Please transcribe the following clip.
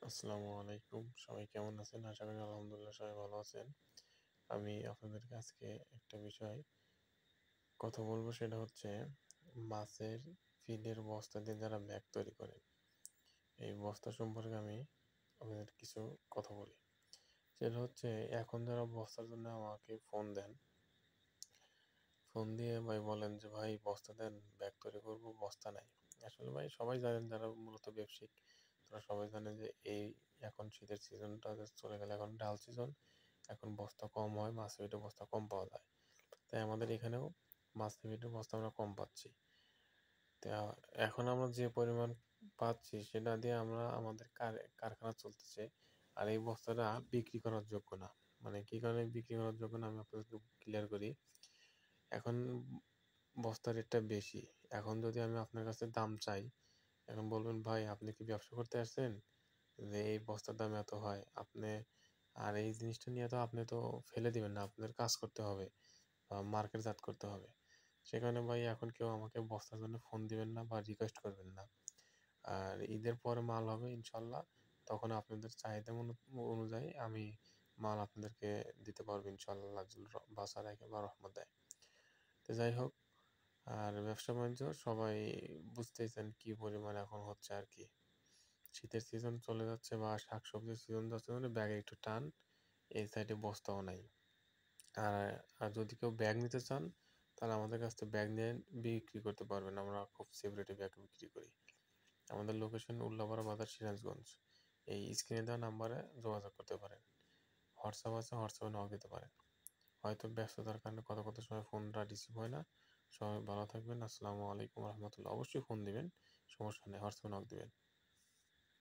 আসসালামু আলাইকুম। সবাই কেমন আছেন? আশা করি আলহামদুলিল্লাহ সবাই ভালো আছেন। আমি আপনাদেরকে আজকে একটা বিষয় কথা বলবো, সেটা হচ্ছে মাছের ফিডের বস্তা দিয়ে যারা ব্যাগ তৈরি করে, এই বস্তা সম্পর্কে আমি আপনাদের কিছু কথা বলি। সেটা হচ্ছে, এখন যারা বস্তার জন্য আমাকে ফোন দেন, ফোন দিয়ে ভাই বলেন যে ভাই বস্তা দেন, ব্যাগ তৈরি করবো, বস্তা নাই। আসলে ভাই সবাই জানেন, যারা মূলত ব্যবসায়িক তারা সবাই জানে যে এখন শীতের সিজনটা চলে গেলে, এখন ডাল সিজন, এখন বস্তা কম হয়, মাছ ফিটের বস্তা কম পাওয়া যায়। তাই আমাদের এখানেও মাছ ফিটের বস্তা আমরা কম পাচ্ছি। তা এখন আমরা যে পরিমাণ পাচ্ছি সেটা দিয়ে আমরা আমাদের কারখানা চলতেছে, আর এই বস্তাটা বিক্রি করার যোগ্য না। মানে কি কারণে বিক্রি করার যোগ্য না, আমি আপনাদেরকে ক্লিয়ার করি। এখন বস্তার রেটটা বেশি। এখন যদি আমি আপনার কাছে দাম চাই, এখন বলবেন ভাই আপনি কি ব্যবসা করতে আসছেন, যে এই বস্তার দাম এত হয় আপনি, আর এই জিনিসটা নিয়ে তো আপনি তো ফেলে দিবেন না, আপনাদের কাজ করতে হবে, মার্কেটজাত করতে হবে। সেখানে ভাই এখন কেউ আমাকে বস্তার জন্য ফোন দিবেন না বা রিকোয়েস্ট করবেন না। আর ঈদের পরে মাল হবে ইনশাল্লাহ, তখন আপনাদের চাহিদা অনুযায়ী আমি মাল আপনাদেরকে দিতে পারবো ইনশাল্লাহ, বাসা রেখে বা রহমত দেয়। তো যাই হোক, আর ব্যবসা বাণিজ্য সবাই বুঝতেইছেন কি পরিমাণ এখন হচ্ছে আর কি। শীতের সিজন চলে যাচ্ছে বা শাকসবজির সিজন যাচ্ছে, মানে ব্যাগে একটু টান। এই সাইডে বস্তাও নাই। আর আর যদি কেউ ব্যাগ নিতে চান, তাহলে আমাদের কাছ থেকে ব্যাগ নিয়ে বিক্রি করতে পারবেন। আমরা খুব সেফ রেটে ব্যাগ বিক্রি করি। আমাদের লোকেশন উল্লাপাড়া বাজার, সিরাজগঞ্জ। এই স্ক্রিনে দেওয়া নাম্বারে যোগাযোগ করতে পারেন। হোয়াটসঅ্যাপ আছে, হোয়াটসঅ্যাপে নক দিতে পারেন। হয়তো ব্যস্ততার কারণে কত সময় ফোনটা রিসিভ হয় না। সবাই ভালো থাকবেন। আসসালামু আলাইকুম রহমতুল্লাহ। অবশ্যই ফোন দিবেন, সমস্যা নেই, হোয়াটসঅ্যাপে নক দিবেন।